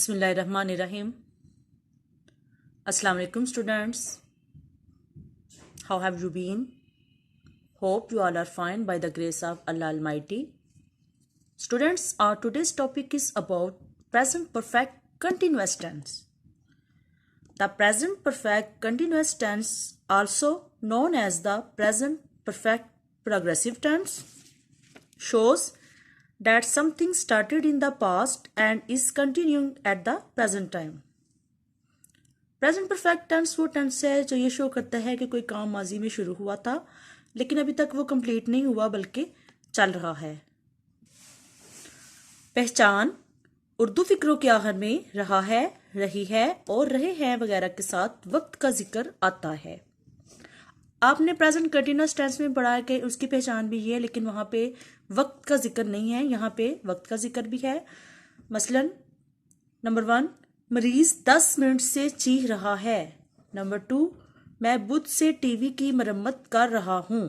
Bismillahirrahmanirrahim. Assalamu alaikum students. How have you been? Hope you all are fine by the grace of Allah Almighty. Students, our today's topic is about present perfect continuous tense. The present perfect continuous tense, also known as the present perfect progressive tense, shows that something started in the past and is continuing at the present time. Present perfect tense वो tense है जो ये show करता है कि कोई काम माजी में शुरू हुआ था लेकिन अभी तक वो कंप्लीट नहीं हुआ बल्कि चल रहा है। पहचान उर्दू फिक्रों के आखिर में रहा है, रही है और रहे हैं वगैरह के साथ वक्त का जिक्र आता है। आपने प्रेजेंट कंटिन्यूअस टेंस में पढ़ा है कि उसकी पहचान भी है लेकिन वहाँ पे वक्त का जिक्र नहीं है, यहाँ पे वक्त का जिक्र भी है। मसलन नंबर 1, मरीज 10 मिनट से चीख रहा है। नंबर 2, मैं बुध से टीवी की मरम्मत कर रहा हूँ।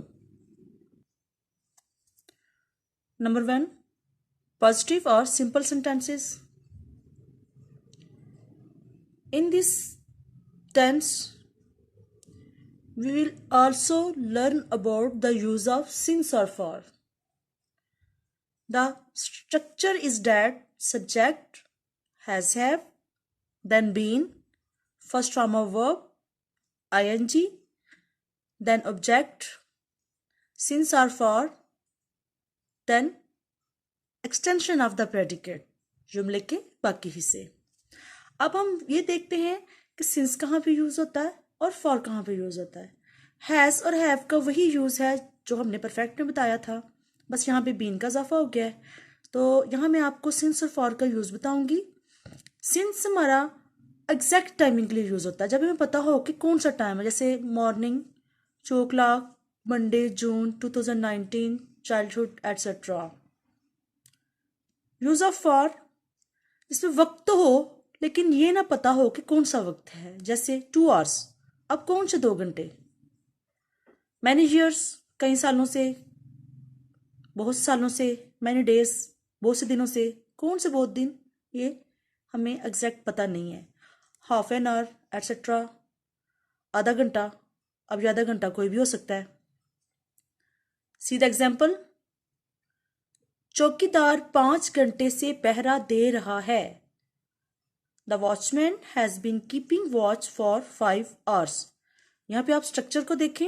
नंबर 1, पॉजिटिव और simple sentences. In this tense we will also learn about the use of since or for. The structure is that subject, has, have, then been, first form of verb, ing, then object, since or for, then extension of the predicate, जुमले के बाकी हिस्से। अब हम ये देखते हैं कि since कहाँ पे यूज होता है और फॉर कहाँ पे यूज होता है। हैज़ और हैव का वही यूज है जो हमने परफेक्ट में बताया था, बस यहाँ पे बीन का इजाफा हो गया है। तो यहाँ मैं आपको सिंस और फॉर का यूज बताऊंगी। सिंस हमारा एग्जैक्ट टाइमिंग के लिए यूज होता है, जब हमें पता हो कि कौन सा टाइम है, जैसे morning, 2 o'clock, Monday, June 2019, childhood etcetera. Use of for, इसमें वक्त तो हो लेकिन ये ना पता हो कि कौन सा वक्त है, जैसे 2 hours, अब कौन से 2 घंटे। मैनी ईयर्स, कई सालों से, बहुत सालों से। मैनी डेज, बहुत से दिनों से, कौन से बहुत दिन, ये हमें एग्जैक्ट पता नहीं है। हाफ एन आवर एटसेट्रा, आधा घंटा, अब ये आधा घंटा कोई भी हो सकता है। सी द एग्जाम्पल, चौकीदार 5 घंटे से पहरा दे रहा है। The watchman has been keeping watch for 5 hours। यहाँ पे आप स्ट्रक्चर को देखें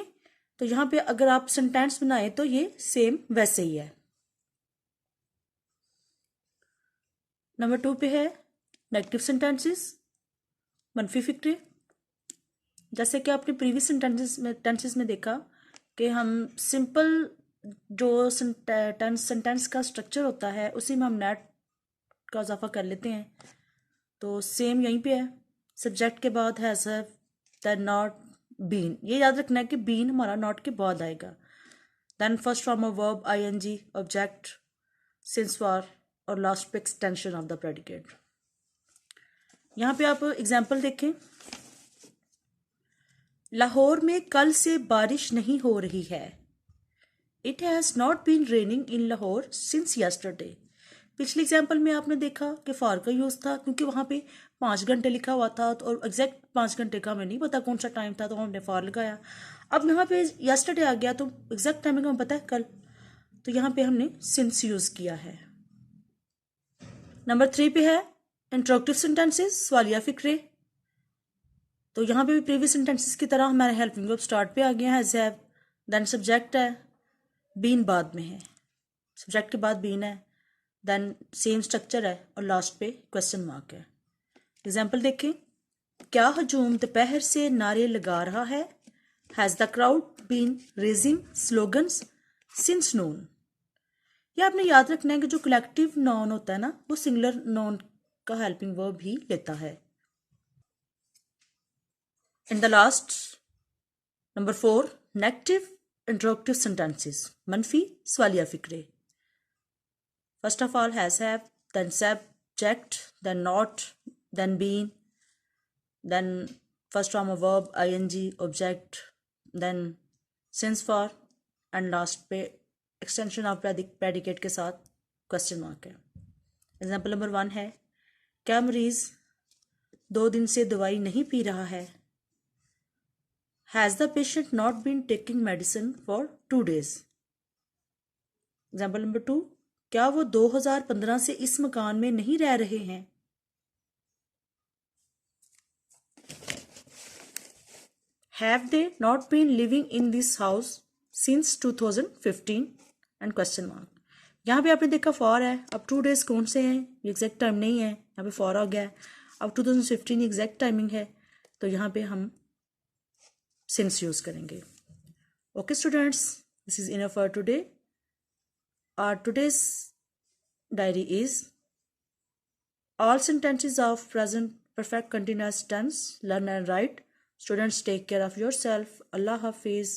तो यहाँ पे अगर आप सेंटेंस बनाए तो ये सेम वैसे ही है। नंबर 2 पे है नेगेटिव सेंटेंसेस, मनफी फिक्रे। जैसे कि आपने प्रीवियस टेंसेस में देखा कि हम सिंपल जो सेंटेंस का स्ट्रक्चर होता है उसी में हम नेट का इजाफा कर लेते हैं। तो सेम यहीं पे है, सब्जेक्ट के बाद has, have, then not, been. ये याद रखना है कि बीन हमारा नॉट के बाद आएगा। Then first form of verb ING, object, since for और लास्ट पे एक्सटेंशन ऑफ द प्रेडिकेट। यहाँ पे आप एग्जाम्पल देखें। लाहौर में कल से बारिश नहीं हो रही है। It has not been raining in Lahore since yesterday. पिछले एग्जाम्पल में आपने देखा कि फॉर का यूज था क्योंकि वहां पे 5 घंटे लिखा हुआ था और एग्जैक्ट 5 घंटे का हमें नहीं पता कौन सा टाइम था तो हमने फॉर लगाया। अब यहाँ पे यस्टरडे आ गया तो एग्जैक्ट टाइमिंग हमें पता है कल, तो यहाँ पे हमने सिंस यूज किया है। नंबर 3 पे है इंट्रोगेटिव सेंटेंसेस, सवालिया फिक्रे। तो यहाँ पे भी प्रीवियस सेंटेंसेस की तरह हमारे हेल्पिंग वर्ब स्टार्ट पे आ गया है, हैज, हैव, देन सब्जेक्ट है, बीन बाद में है, सब्जेक्ट के बाद बीन है, देन सेम स्ट्रक्चर है और लास्ट पे क्वेश्चन मार्क है। एग्जाम्पल देखें। क्या हजूम दोपहर से नारे लगा रहा है। Has the crowd been raising slogans since noon. ये आपने याद रखना है कि जो कलेक्टिव नॉन होता है ना वो सिंगुलर नॉन का हेल्पिंग वर्ब ही लेता है। In the last number 4, negative interrogative sentences, मनफी सवालिया फिक्रे। First of all, has, have, then subject, then not, then been, then first form of verb ing, object, then since for, and last पे extension of predicate के साथ question mark है। Example number 1 है क्या मरीज 2 दिन से दवाई नहीं पी रहा है? Has the patient not been taking medicine for 2 days? Example number 2, क्या वो 2015 से इस मकान में नहीं रह रहे हैं? Have they not been living in this house since 2015? And question mark. यहाँ पे आपने देखा फॉर है, अब 2 days कौन से हैं, ये एग्जैक्ट टाइम नहीं है, यहाँ पे फॉर आ गया है। अब 2015 एग्जैक्ट टाइमिंग है, तो यहाँ पे हम सिंस यूज करेंगे। Okay students, this is enough for today. Our today's diary is all sentences of present perfect continuous tense. Learn and write. Students, take care of yourself. Allah Hafiz.